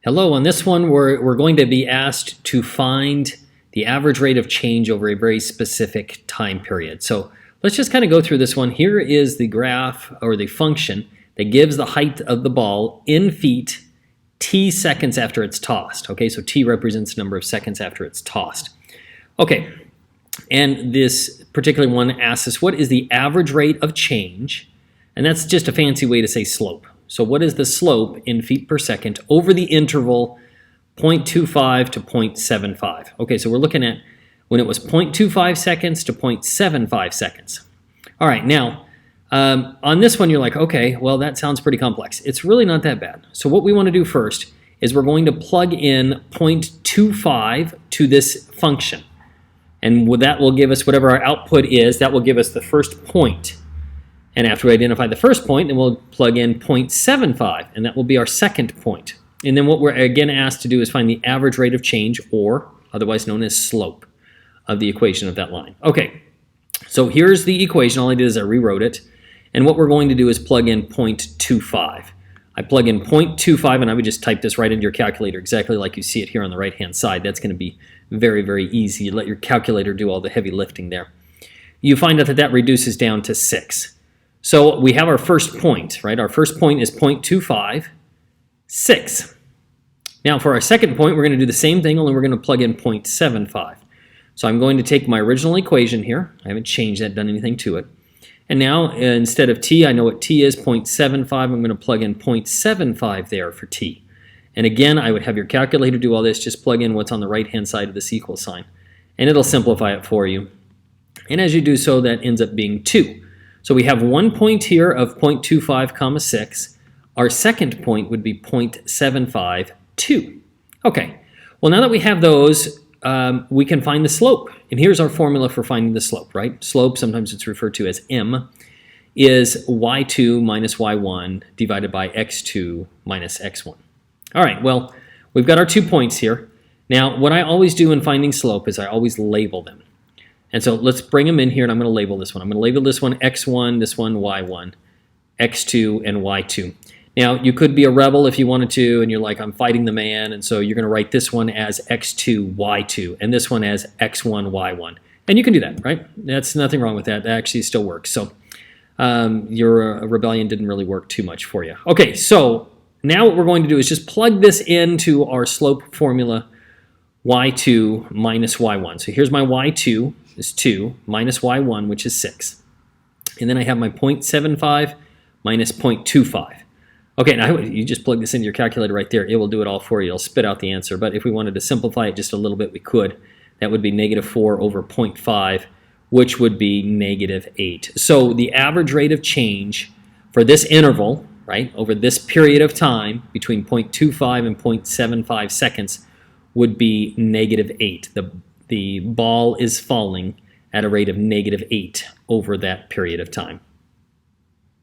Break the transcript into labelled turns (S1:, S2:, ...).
S1: Hello, on this one we're going to be asked to find the average rate of change over a very specific time period. So let's just kind of go through this one. Here is the graph or the function that gives the height of the ball in feet t seconds after it's tossed. Okay, so t represents the number of seconds after it's tossed. Okay, and this particular one asks us what is the average rate of change, and that's just a fancy way to say slope. So what is the slope in feet per second over the interval 0.25 to 0.75? Okay, so we're looking at when it was 0.25 seconds to 0.75 seconds. All right, now, on this one, you're like, okay, well, that sounds pretty complex. It's really not that bad. So what we want to do first is we're going to plug in 0.25 to this function. And that will give us whatever our output is. That will give us the first point. And after we identify the first point, then we'll plug in 0.75, and that will be our second point. And then what we're again asked to do is find the average rate of change, or otherwise known as slope, of the equation of that line. Okay, so here's the equation. All I did is I rewrote it. And what we're going to do is plug in 0.25. I plug in 0.25, and I would just type this right into your calculator, exactly like you see it here on the right-hand side. That's going to be very, very easy. You let your calculator do all the heavy lifting there. You find out that that reduces down to 6. So we have our first point, right? Our first point is 0.25, 6. Now for our second point, we're going to do the same thing, only we're going to plug in 0.75. So I'm going to take my original equation here. I haven't changed that, done anything to it. And now instead of t, I know what t is, 0.75. I'm going to plug in 0.75 there for t. And again, I would have your calculator do all this. Just plug in what's on the right-hand side of this equal sign. And it'll simplify it for you. And as you do so, that ends up being 2. So we have one point here of 0.25 comma 6. Our second point would be 0.752. Okay, well now that we have those, we can find the slope. And here's our formula for finding the slope, right? Slope, sometimes it's referred to as m, is y2 minus y1 divided by x2 minus x1. All right, well, we've got our 2 points here. Now, what I always do in finding slope is I always label them. And so let's bring them in here, and I'm going to label this one. I'm going to label this one x1, this one y1, x2, and y2. Now, you could be a rebel if you wanted to, and you're like, I'm fighting the man, and so you're going to write this one as x2, y2, and this one as x1, y1. And you can do that, right? That's nothing wrong with that. That actually still works. So your rebellion didn't really work too much for you. Okay, so now what we're going to do is just plug this into our slope formula, y2 minus y1. So here's my y2 is 2 minus y1, which is 6. And then I have my 0.75 minus 0.25. Okay, now you just plug this into your calculator right there. It will do it all for you. It'll spit out the answer. But if we wanted to simplify it just a little bit, we could. That would be negative 4 over 0.5, which would be negative 8. So the average rate of change for this interval, right, over this period of time between 0.25 and 0.75 seconds would be negative 8. The ball is falling at a rate of negative 8 over that period of time.